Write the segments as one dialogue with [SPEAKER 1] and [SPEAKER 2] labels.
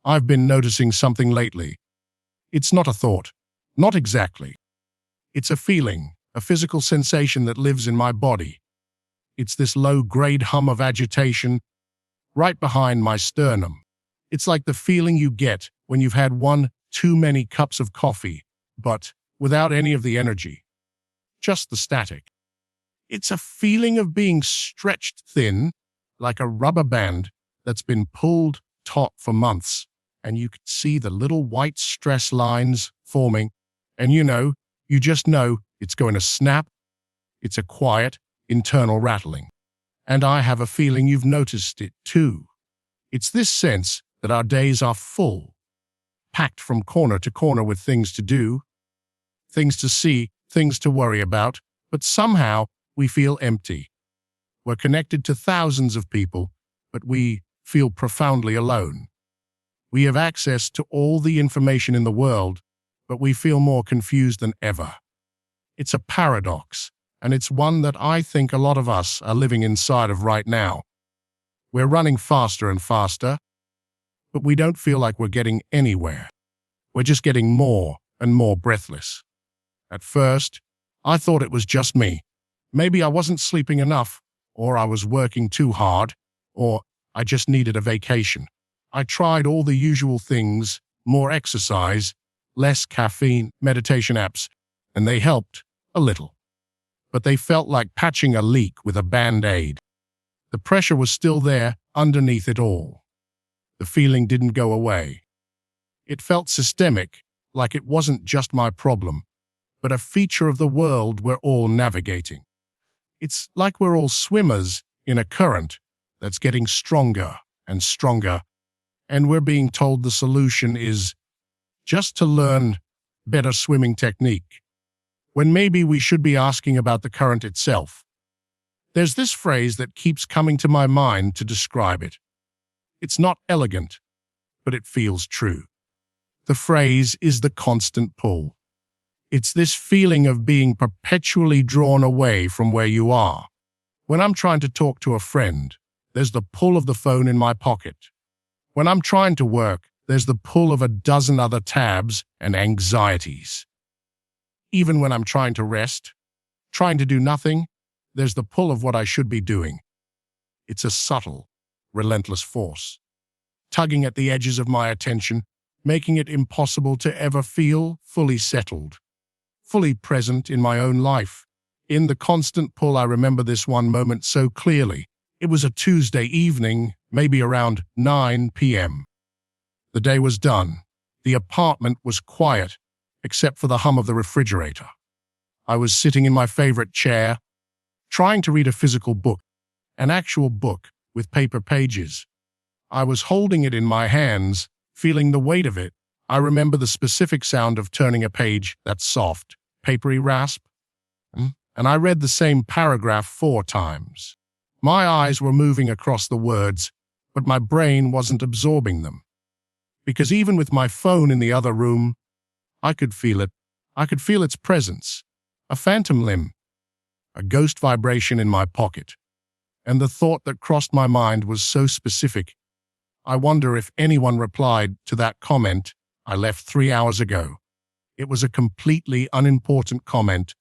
[SPEAKER 1] I've been noticing something lately. It's not a thought. Not exactly. It's a feeling, a physical sensation that lives in my body. It's this low-grade hum of agitation right behind my sternum. It's like the feeling you get when you've had one too many cups of coffee, but without any of the energy. Just the static. It's a feeling of being stretched thin, like a rubber band that's been pulled taut for months, and you can see the little white stress lines forming, and you just know it's going to snap. It's a quiet, internal rattling. And I have a feeling you've noticed it too. It's this sense that our days are full, packed from corner to corner with things to do, things to see, things to worry about, but somehow we feel empty. We're connected to thousands of people, but we feel profoundly alone. We have access to all the information in the world, but we feel more confused than ever. It's a paradox, and it's one that I think a lot of us are living inside of right now. We're running faster and faster, but we don't feel like we're getting anywhere. We're just getting more and more breathless. At first, I thought it was just me. Maybe I wasn't sleeping enough, or I was working too hard, or I just needed a vacation. I tried all the usual things, more exercise, less caffeine, meditation apps, and they helped a little. But they felt like patching a leak with a Band-Aid. The pressure was still there underneath it all. The feeling didn't go away. It felt systemic, like it wasn't just my problem, but a feature of the world we're all navigating. It's like we're all swimmers in a current that's getting stronger and stronger, and we're being told the solution is just to learn better swimming technique, when maybe we should be asking about the current itself. There's this phrase that keeps coming to my mind to describe it. It's not elegant, but it feels true. The phrase is the constant pull. It's this feeling of being perpetually drawn away from where you are. When I'm trying to talk to a friend, there's the pull of the phone in my pocket. When I'm trying to work, there's the pull of a dozen other tabs and anxieties. Even when I'm trying to rest, trying to do nothing, there's the pull of what I should be doing. It's a subtle, relentless force, tugging at the edges of my attention, making it impossible to ever feel fully settled, fully present in my own life. In the constant pull, I remember this one moment so clearly. It was a Tuesday evening, maybe around 9 p.m. The day was done. The apartment was quiet, except for the hum of the refrigerator. I was sitting in my favorite chair, trying to read a physical book, an actual book with paper pages. I was holding it in my hands, feeling the weight of it. I remember the specific sound of turning a page, that soft, papery rasp. And I read the same paragraph 4 times. My eyes were moving across the words, but my brain wasn't absorbing them. Because even with my phone in the other room, I could feel it. I could feel its presence, a phantom limb, a ghost vibration in my pocket. And the thought that crossed my mind was so specific. I wonder if anyone replied to that comment I left 3 hours ago. It was a completely unimportant comment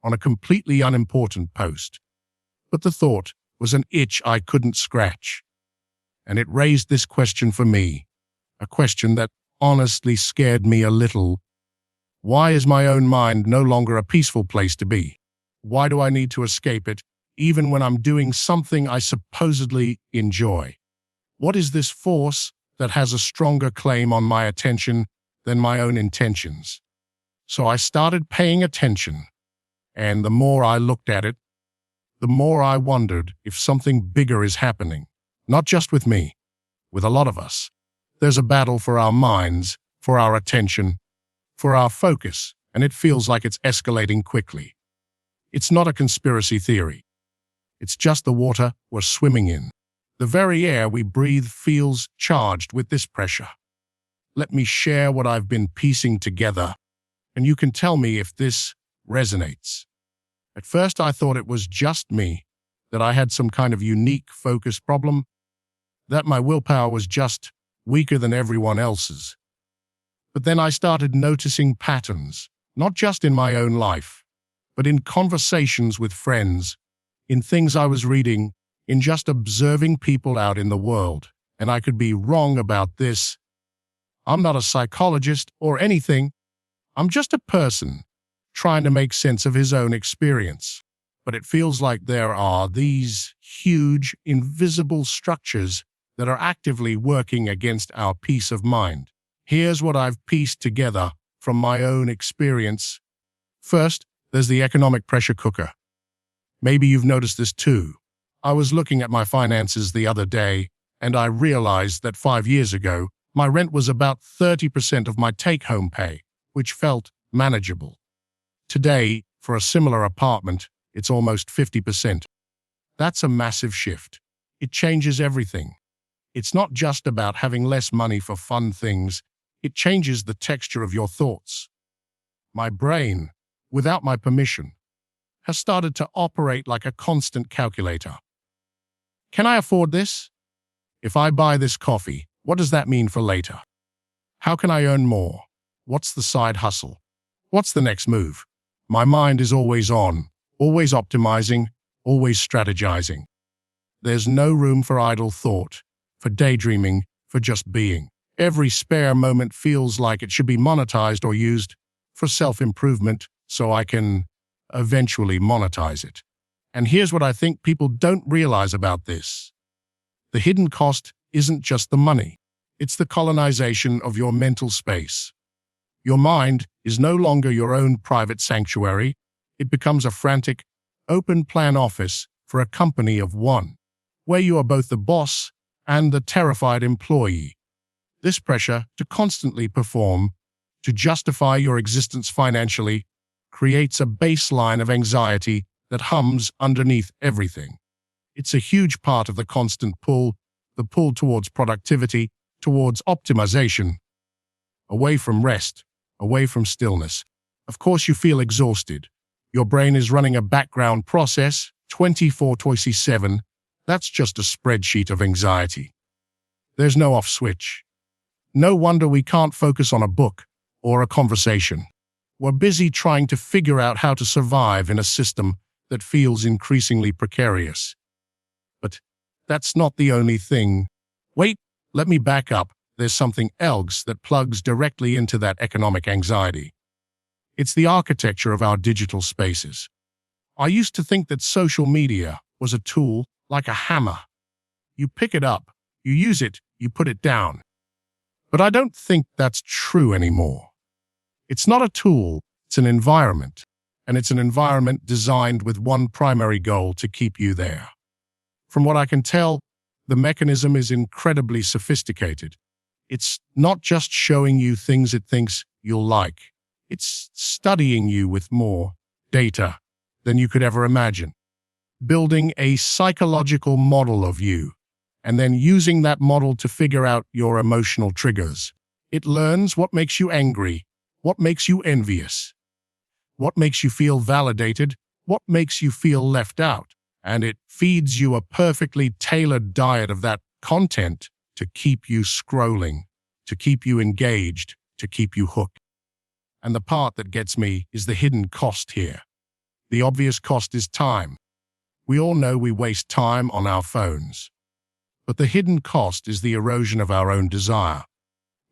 [SPEAKER 1] on a completely unimportant post. But the thought was an itch I couldn't scratch. And it raised this question for me, a question that honestly scared me a little. Why is my own mind no longer a peaceful place to be? Why do I need to escape it, even when I'm doing something I supposedly enjoy? What is this force that has a stronger claim on my attention than my own intentions? So I started paying attention, and the more I looked at it, the more I wondered if something bigger is happening, not just with me, with a lot of us. There's a battle for our minds, for our attention, for our focus, and it feels like it's escalating quickly. It's not a conspiracy theory. It's just the water we're swimming in. The very air we breathe feels charged with this pressure. Let me share what I've been piecing together, and you can tell me if this resonates. At first, I thought it was just me, that I had some kind of unique focus problem, that my willpower was just weaker than everyone else's. But then I started noticing patterns, not just in my own life, but in conversations with friends, in things I was reading, in just observing people out in the world. And I could be wrong about this. I'm not a psychologist or anything. I'm just a person trying to make sense of his own experience. But it feels like there are these huge, invisible structures that are actively working against our peace of mind. Here's what I've pieced together from my own experience. First, there's the economic pressure cooker. Maybe you've noticed this too. I was looking at my finances the other day, and I realized that 5 years ago, my rent was about 30% of my take-home pay, which felt manageable. Today, for a similar apartment, it's almost 50%. That's a massive shift. It changes everything. It's not just about having less money for fun things. It changes the texture of your thoughts. My brain, without my permission, has started to operate like a constant calculator. Can I afford this? If I buy this coffee, what does that mean for later? How can I earn more? What's the side hustle? What's the next move? My mind is always on, always optimizing, always strategizing. There's no room for idle thought, for daydreaming, for just being. Every spare moment feels like it should be monetized or used for self-improvement so I can eventually monetize it. And here's what I think people don't realize about this. The hidden cost isn't just the money. It's the colonization of your mental space. Your mind is no longer your own private sanctuary. It becomes a frantic, open-plan office for a company of one, where you are both the boss and the terrified employee. This pressure to constantly perform, to justify your existence financially, creates a baseline of anxiety that hums underneath everything. It's a huge part of the constant pull, the pull towards productivity, towards optimization, away from rest, away from stillness. Of course, you feel exhausted. Your brain is running a background process 24/7. That's just a spreadsheet of anxiety. There's no off switch. No wonder we can't focus on a book or a conversation. We're busy trying to figure out how to survive in a system that feels increasingly precarious. But that's not the only thing. Wait, let me back up. There's something else that plugs directly into that economic anxiety. It's the architecture of our digital spaces. I used to think that social media was a tool like a hammer. You pick it up, you use it, you put it down. But I don't think that's true anymore. It's not a tool, it's an environment. And it's an environment designed with one primary goal: to keep you there. From what I can tell, the mechanism is incredibly sophisticated. It's not just showing you things it thinks you'll like. It's studying you with more data than you could ever imagine, building a psychological model of you, and then using that model to figure out your emotional triggers. It learns what makes you angry, what makes you envious, what makes you feel validated, what makes you feel left out, and it feeds you a perfectly tailored diet of that content to keep you scrolling, to keep you engaged, to keep you hooked. And the part that gets me is the hidden cost here. The obvious cost is time. We all know we waste time on our phones. But the hidden cost is the erosion of our own desire.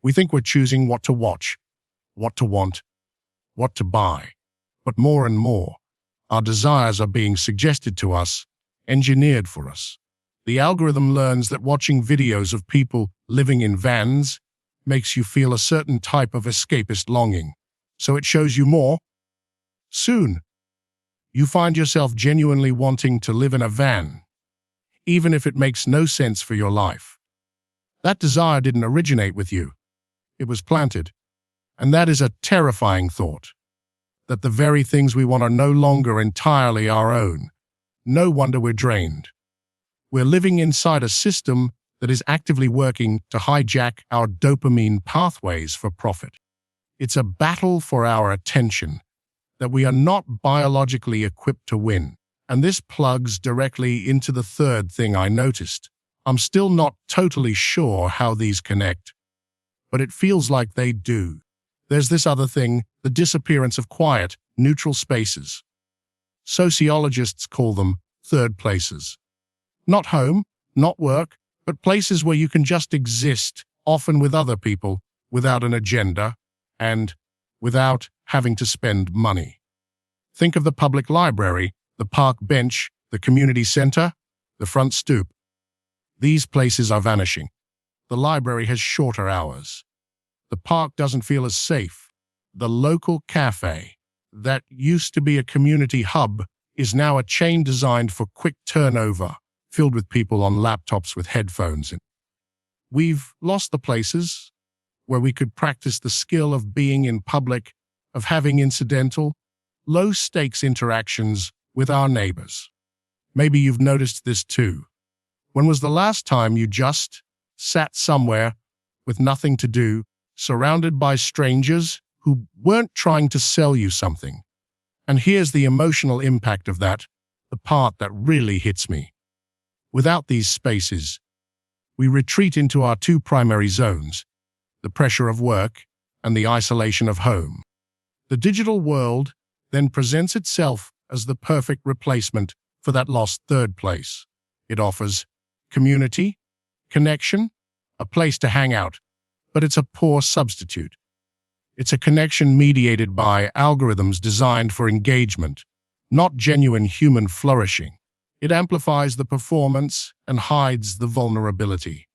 [SPEAKER 1] We think we're choosing what to watch, what to want, what to buy. But more and more, our desires are being suggested to us, engineered for us. The algorithm learns that watching videos of people living in vans makes you feel a certain type of escapist longing. So it shows you more. Soon, you find yourself genuinely wanting to live in a van, even if it makes no sense for your life. That desire didn't originate with you. It was planted. And that is a terrifying thought, that the very things we want are no longer entirely our own. No wonder we're drained. We're living inside a system that is actively working to hijack our dopamine pathways for profit. It's a battle for our attention that we are not biologically equipped to win. And this plugs directly into the third thing I noticed. I'm still not totally sure how these connect, but it feels like they do. There's this other thing, the disappearance of quiet, neutral spaces. Sociologists call them third places. Not home, not work, but places where you can just exist, often with other people, without an agenda, and without having to spend money. Think of the public library, the park bench, the community center, the front stoop. These places are vanishing. The library has shorter hours. The park doesn't feel as safe. The local cafe, that used to be a community hub, is now a chain designed for quick turnover, filled with people on laptops with headphones in. We've lost the places where we could practice the skill of being in public, of having incidental, low-stakes interactions with our neighbors. Maybe you've noticed this too. When was the last time you just sat somewhere with nothing to do, surrounded by strangers who weren't trying to sell you something? And here's the emotional impact of that, the part that really hits me. Without these spaces, we retreat into our two primary zones, the pressure of work and the isolation of home. The digital world then presents itself as the perfect replacement for that lost third place. It offers community, connection, a place to hang out, but it's a poor substitute. It's a connection mediated by algorithms designed for engagement, not genuine human flourishing. It amplifies the performance and hides the vulnerability.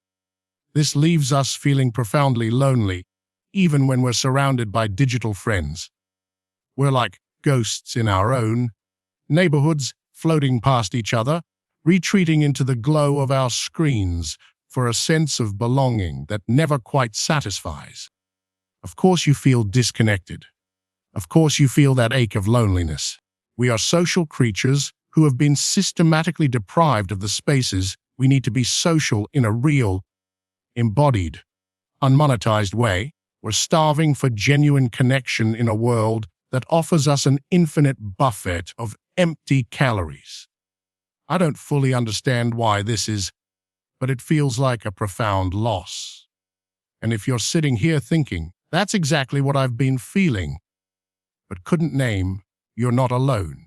[SPEAKER 1] This leaves us feeling profoundly lonely, even when we're surrounded by digital friends. We're like ghosts in our own neighborhoods, floating past each other, retreating into the glow of our screens for a sense of belonging that never quite satisfies. Of course you feel disconnected. Of course you feel that ache of loneliness. We are social creatures who have been systematically deprived of the spaces we need to be social in a real, embodied, unmonetized way. We're starving for genuine connection in a world that offers us an infinite buffet of empty calories. I don't fully understand why this is, but it feels like a profound loss. And if you're sitting here thinking, that's exactly what I've been feeling, but couldn't name, you're not alone.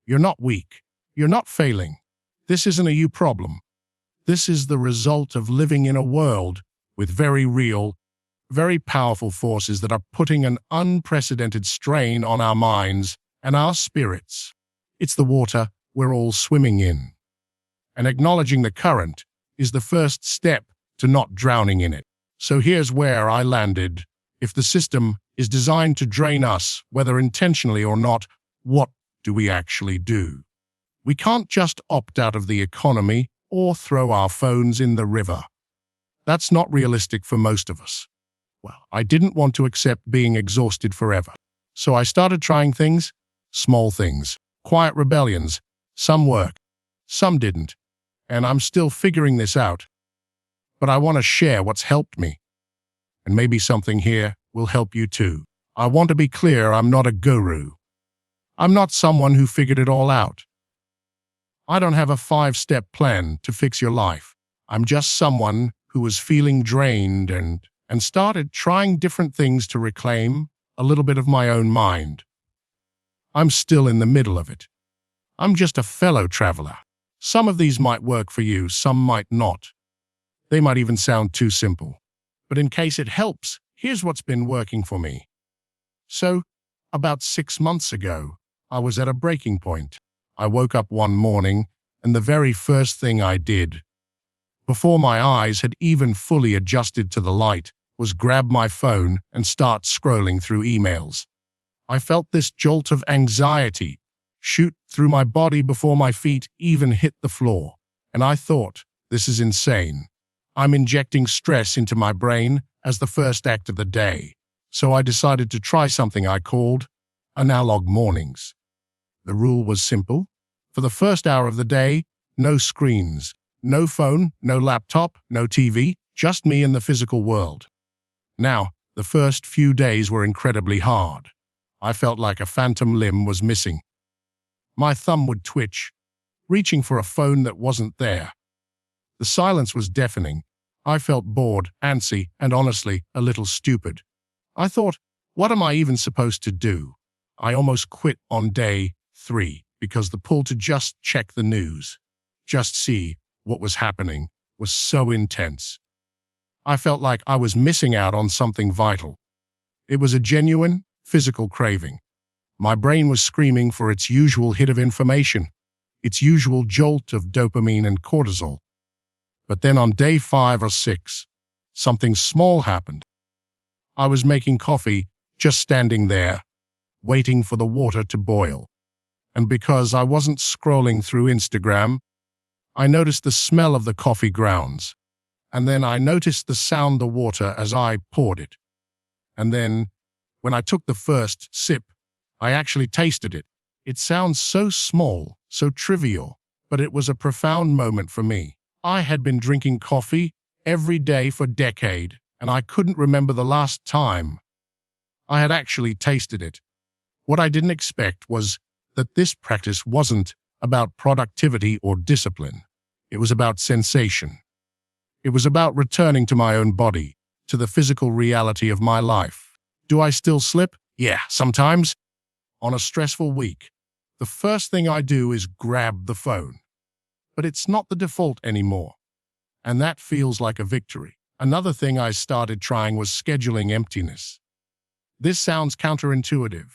[SPEAKER 1] You're not weak. You're not failing. This isn't a you problem. This is the result of living in a world with very real, very powerful forces that are putting an unprecedented strain on our minds and our spirits. It's the water we're all swimming in. And acknowledging the current is the first step to not drowning in it. So here's where I landed. If the system is designed to drain us, whether intentionally or not, what do we actually do? We can't just opt out of the economy or throw our phones in the river. That's not realistic for most of us. Well, I didn't want to accept being exhausted forever. So I started trying things, small things, quiet rebellions. Some work, some didn't, and I'm still figuring this out. But I want to share what's helped me. And maybe something here will help you too. I want to be clear, I'm not a guru. I'm not someone who figured it all out. I don't have a 5-step plan to fix your life. I'm just someone who was feeling drained and started trying different things to reclaim a little bit of my own mind. I'm still in the middle of it. I'm just a fellow traveler. Some of these might work for you, some might not. They might even sound too simple. But in case it helps, here's what's been working for me. So, about 6 months ago, I was at a breaking point. I woke up one morning, and the very first thing I did, before my eyes had even fully adjusted to the light, was grab my phone and start scrolling through emails. I felt this jolt of anxiety shoot through my body before my feet even hit the floor, and I thought, this is insane. I'm injecting stress into my brain as the first act of the day. So I decided to try something I called analog mornings. The rule was simple. For the first hour of the day, no screens, no phone, no laptop, no TV, just me and the physical world. Now, the first few days were incredibly hard. I felt like a phantom limb was missing. My thumb would twitch, reaching for a phone that wasn't there. The silence was deafening. I felt bored, antsy, and honestly, a little stupid. I thought, what am I even supposed to do? I almost quit on day 3 because the pull to just check the news, just see what was happening, was so intense. I felt like I was missing out on something vital. It was a genuine, physical craving. My brain was screaming for its usual hit of information, its usual jolt of dopamine and cortisol. But then on day 5 or 6, something small happened. I was making coffee, just standing there, waiting for the water to boil. And because I wasn't scrolling through Instagram, I noticed the smell of the coffee grounds. And then I noticed the sound of the water as I poured it. And then, when I took the first sip, I actually tasted it. It sounds so small, so trivial, but it was a profound moment for me. I had been drinking coffee every day for a decade, and I couldn't remember the last time I had actually tasted it. What I didn't expect was that this practice wasn't about productivity or discipline. It was about sensation. It was about returning to my own body, to the physical reality of my life. Do I still slip? Yeah, sometimes. On a stressful week, the first thing I do is grab the phone. But it's not the default anymore. And that feels like a victory. Another thing I started trying was scheduling emptiness. This sounds counterintuitive,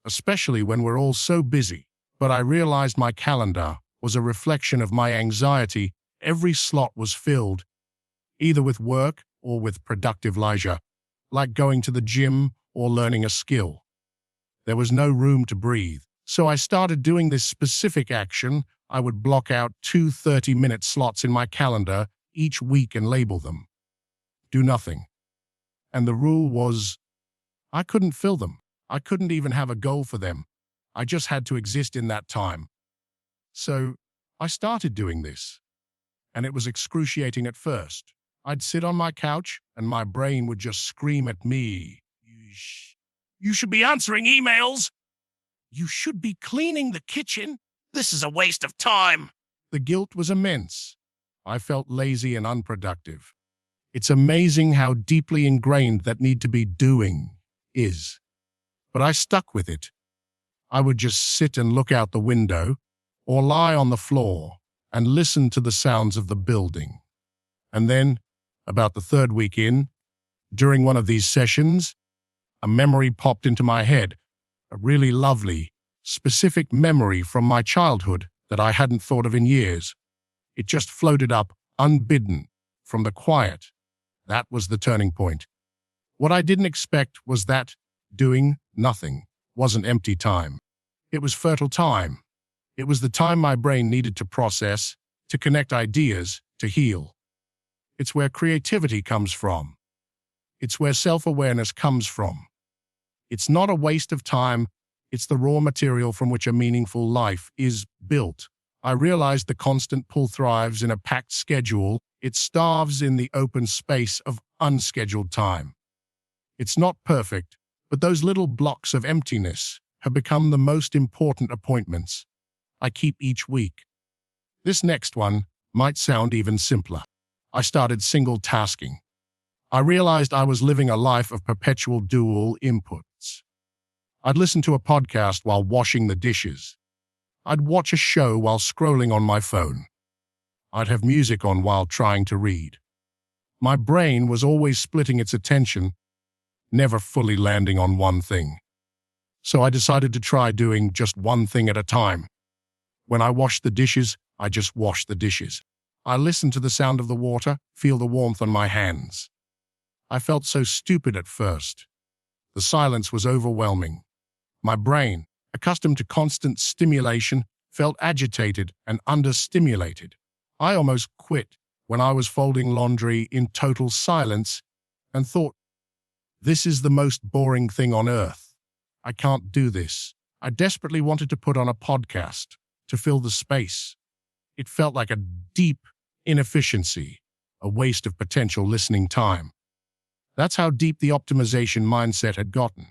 [SPEAKER 1] especially when we're all so busy. But I realized my calendar was a reflection of my anxiety. Every slot was filled, either with work or with productive leisure, like going to the gym or learning a skill. There was no room to breathe, so I started doing this specific action. I would block out 2 30-minute slots in my calendar each week and label them. Do nothing. And the rule was, I couldn't fill them. I couldn't even have a goal for them. I just had to exist in that time. So I started doing this. And it was excruciating at first. I'd sit on my couch, and my brain would just scream at me. You should be answering emails. You should be cleaning the kitchen. This is a waste of time. The guilt was immense. I felt lazy and unproductive. It's amazing how deeply ingrained that need to be doing is. But I stuck with it. I would just sit and look out the window, or lie on the floor, and listen to the sounds of the building. And then, about the 3rd week in, during one of these sessions, a memory popped into my head, a really lovely, specific memory from my childhood that I hadn't thought of in years. It just floated up, unbidden, from the quiet. That was the turning point. What I didn't expect was that doing nothing wasn't empty time. It was fertile time. It was the time my brain needed to process, to connect ideas, to heal. It's where creativity comes from. It's where self-awareness comes from. It's not a waste of time. It's the raw material from which a meaningful life is built. I realized the constant pull thrives in a packed schedule. It starves in the open space of unscheduled time. It's not perfect, but those little blocks of emptiness have become the most important appointments I keep each week. This next one might sound even simpler. I started single tasking. I realized I was living a life of perpetual dual inputs. I'd listen to a podcast while washing the dishes. I'd watch a show while scrolling on my phone. I'd have music on while trying to read. My brain was always splitting its attention, never fully landing on one thing. So I decided to try doing just one thing at a time. When I washed the dishes, I just washed the dishes. I listened to the sound of the water, feel the warmth on my hands. I felt so stupid at first. The silence was overwhelming. My brain, accustomed to constant stimulation, felt agitated and understimulated. I almost quit when I was folding laundry in total silence and thought, this is the most boring thing on earth. I can't do this. I desperately wanted to put on a podcast to fill the space. It felt like a deep inefficiency, a waste of potential listening time. That's how deep the optimization mindset had gotten.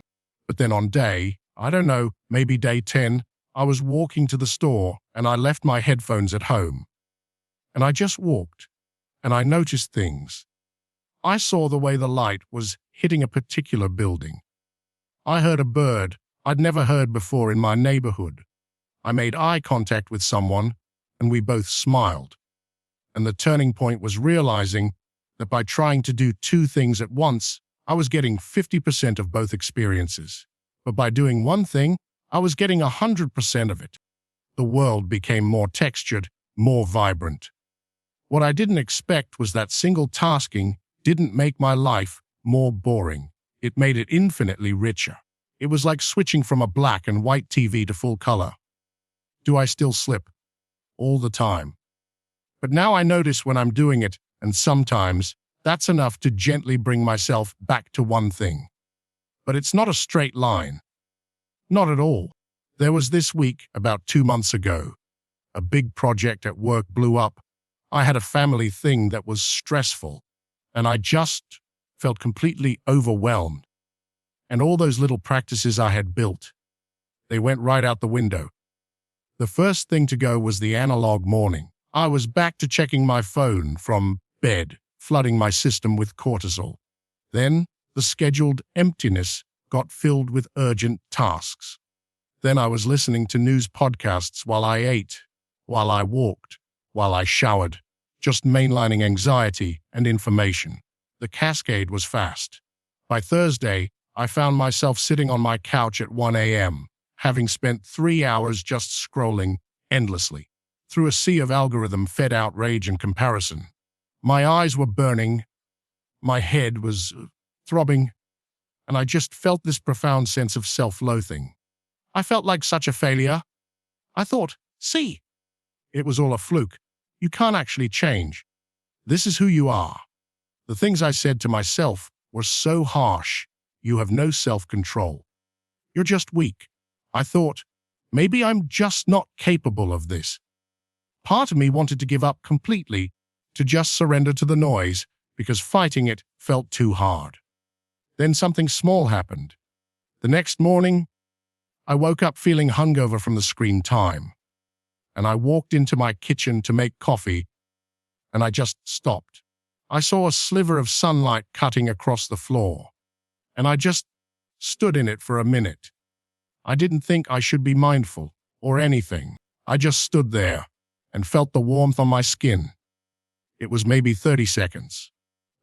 [SPEAKER 1] But then on day, I don't know, maybe day 10, I was walking to the store and I left my headphones at home. And I just walked. and I noticed things. I saw the way the light was hitting a particular building. I heard a bird I'd never heard before in my neighborhood. I made eye contact with someone, and we both smiled. And the turning point was realizing that by trying to do two things at once, I was getting 50% of both experiences. But by doing one thing, I was getting 100% of it. The world became more textured, more vibrant. What I didn't expect was that single tasking didn't make my life more boring. It made it infinitely richer. It was like switching from a black and white TV to full color. Do I still slip? All the time. But now I notice when I'm doing it, and sometimes that's enough to gently bring myself back to one thing. But it's not a straight line. Not at all. There was this week, about 2 months ago. A big project at work blew up. I had a family thing that was stressful, and I just felt completely overwhelmed. And all those little practices I had built, they went right out the window. The first thing to go was the analog morning. I was back to checking my phone from bed, flooding my system with cortisol. Then the scheduled emptiness got filled with urgent tasks. Then I was listening to news podcasts while I ate, while I walked, while I showered, just mainlining anxiety and information. The cascade was fast. By Thursday, I found myself sitting on my couch at 1 a.m., having spent 3 hours just scrolling endlessly through a sea of algorithm-fed outrage and comparison. My eyes were burning, my head was throbbing, and I just felt this profound sense of self-loathing. I felt like such a failure. I thought, see, it was all a fluke. You can't actually change. This is who you are. The things I said to myself were so harsh. You have no self-control. You're just weak. I thought, maybe I'm just not capable of this. Part of me wanted to give up completely, to just surrender to the noise, because fighting it felt too hard. Then something small happened. The next morning, I woke up feeling hungover from the screen time, and I walked into my kitchen to make coffee, and I just stopped. I saw a sliver of sunlight cutting across the floor, and I just stood in it for a minute. I didn't think I should be mindful or anything. I just stood there and felt the warmth on my skin. It was maybe 30 seconds,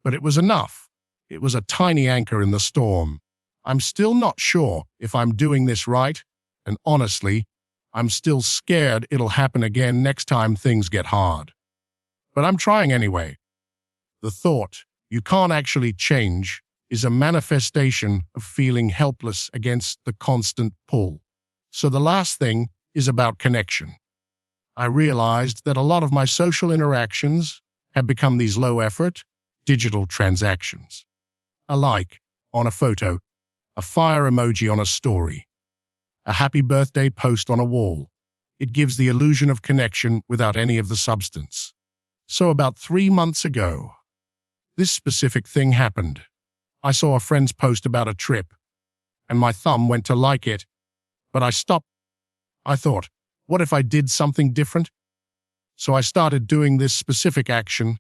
[SPEAKER 1] but it was enough. It was a tiny anchor in the storm. I'm still not sure if I'm doing this right, and honestly, I'm still scared it'll happen again next time things get hard. But I'm trying anyway. The thought, you can't actually change, is a manifestation of feeling helpless against the constant pull. So the last thing is about connection. I realized that a lot of my social interactions have become these low-effort, digital transactions. A like on a photo, a fire emoji on a story, a happy birthday post on a wall. It gives the illusion of connection without any of the substance. So about 3 months ago, this specific thing happened. I saw a friend's post about a trip, and my thumb went to like it, but I stopped. I thought, what if I did something different? So I started doing this specific action.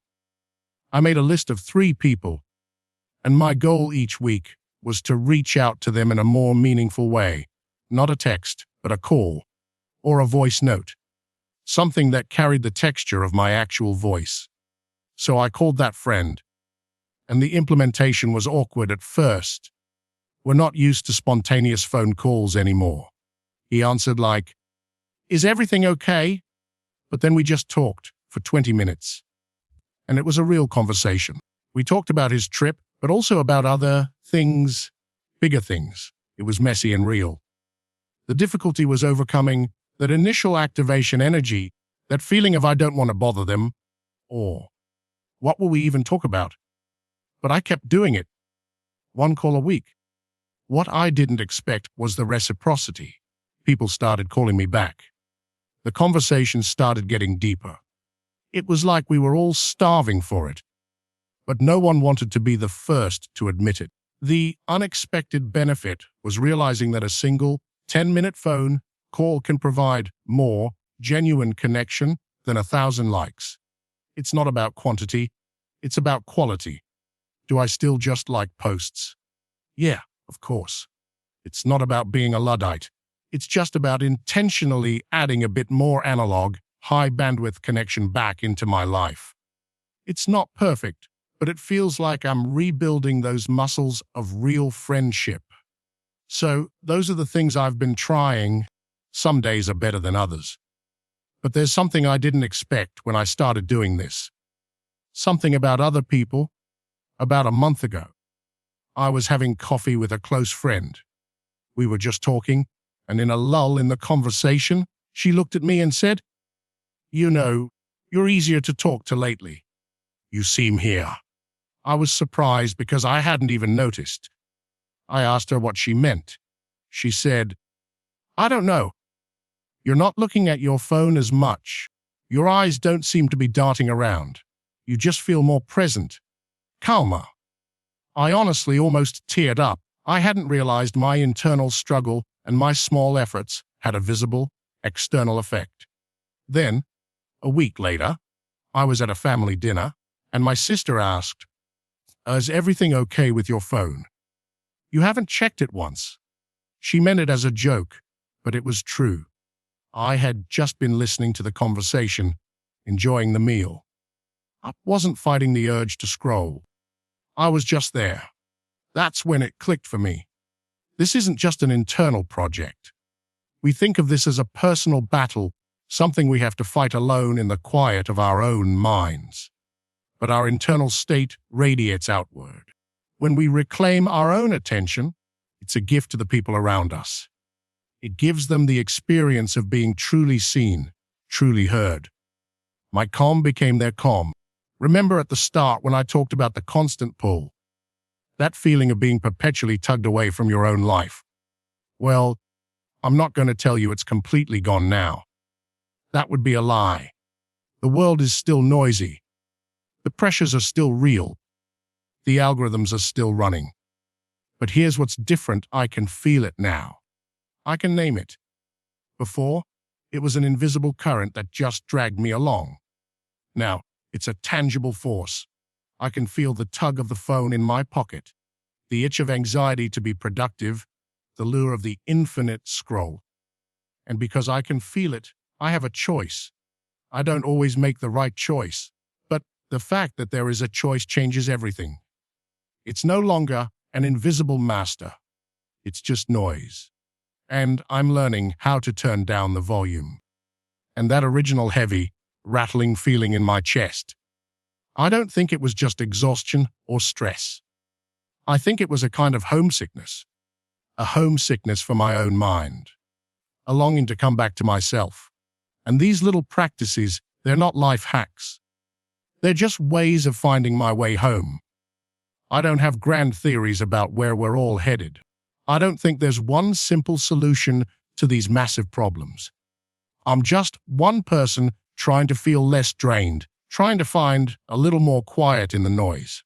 [SPEAKER 1] I made a list of 3 people, and my goal each week was to reach out to them in a more meaningful way, not a text, but a call, or a voice note, something that carried the texture of my actual voice. So I called that friend, and the implementation was awkward at first. We're not used to spontaneous phone calls anymore. He answered like, "Is everything okay?" But then we just talked for 20 minutes. And it was a real conversation. We talked about his trip, but also about other things, bigger things. It was messy and real. The difficulty was overcoming that initial activation energy, that feeling of I don't want to bother them, or what will we even talk about? But I kept doing it. 1 call a week. What I didn't expect was the reciprocity. People started calling me back. The conversation started getting deeper. It was like we were all starving for it. But no one wanted to be the first to admit it. The unexpected benefit was realizing that a single 10-minute phone call can provide more genuine connection than 1,000 likes. It's not about quantity, It's about quality. Do I still just like posts? Yeah, of course. It's not about being a Luddite. It's just about intentionally adding a bit more analog, high-bandwidth connection back into my life. It's not perfect, but it feels like I'm rebuilding those muscles of real friendship. So, those are the things I've been trying. Some days are better than others. But there's something I didn't expect when I started doing this. Something about other people. About a month ago, I was having coffee with a close friend. We were just talking, and in a lull in the conversation, she looked at me and said, "You know, you're easier to talk to lately. You seem here." I was surprised because I hadn't even noticed. I asked her what she meant. She said, "I don't know. You're not looking at your phone as much. Your eyes don't seem to be darting around. You just feel more present, calmer." I honestly almost teared up. I hadn't realized my internal struggle and my small efforts had a visible, external effect. Then, a week later, I was at a family dinner, and my sister asked, "Is everything okay with your phone? You haven't checked it once." She meant it as a joke, but it was true. I had just been listening to the conversation, enjoying the meal. I wasn't fighting the urge to scroll. I was just there. That's when it clicked for me. This isn't just an internal project. We think of this as a personal battle, something we have to fight alone in the quiet of our own minds. But our internal state radiates outward. When we reclaim our own attention, it's a gift to the people around us. It gives them the experience of being truly seen, truly heard. My calm became their calm. Remember at the start when I talked about the constant pull? That feeling of being perpetually tugged away from your own life. Well, I'm not going to tell you it's completely gone now. That would be a lie. The world is still noisy. The pressures are still real. The algorithms are still running. But here's what's different. I can feel it now. I can name it. Before, it was an invisible current that just dragged me along. Now, it's a tangible force. I can feel the tug of the phone in my pocket, the itch of anxiety to be productive, the lure of the infinite scroll. And because I can feel it, I have a choice. I don't always make the right choice, but the fact that there is a choice changes everything. It's no longer an invisible master. It's just noise. And I'm learning how to turn down the volume. And that original heavy, rattling feeling in my chest, I don't think it was just exhaustion or stress. I think it was a kind of homesickness. A homesickness for my own mind. A longing to come back to myself. And these little practices, they're not life hacks. They're just ways of finding my way home. I don't have grand theories about where we're all headed. I don't think there's one simple solution to these massive problems. I'm just one person trying to feel less drained, trying to find a little more quiet in the noise.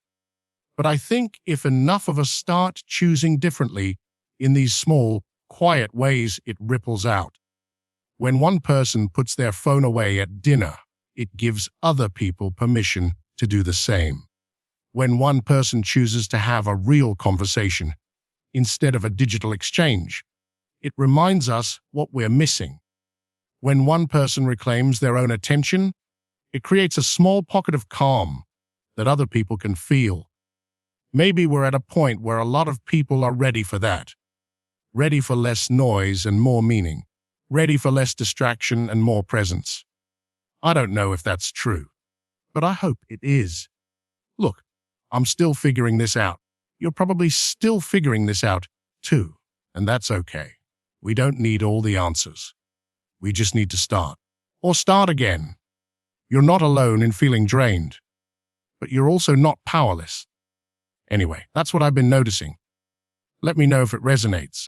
[SPEAKER 1] But I think if enough of us start choosing differently in these small, quiet ways, it ripples out. When one person puts their phone away at dinner, it gives other people permission to do the same. When one person chooses to have a real conversation instead of a digital exchange, it reminds us what we're missing. When one person reclaims their own attention, it creates a small pocket of calm that other people can feel. Maybe we're at a point where a lot of people are ready for that. Ready for less noise and more meaning. Ready for less distraction and more presence. I don't know if that's true, but I hope it is. Look, I'm still figuring this out. You're probably still figuring this out too, and that's okay. We don't need all the answers. We just need to start. Or start again. You're not alone in feeling drained, but you're also not powerless. Anyway, that's what I've been noticing. Let me know if it resonates.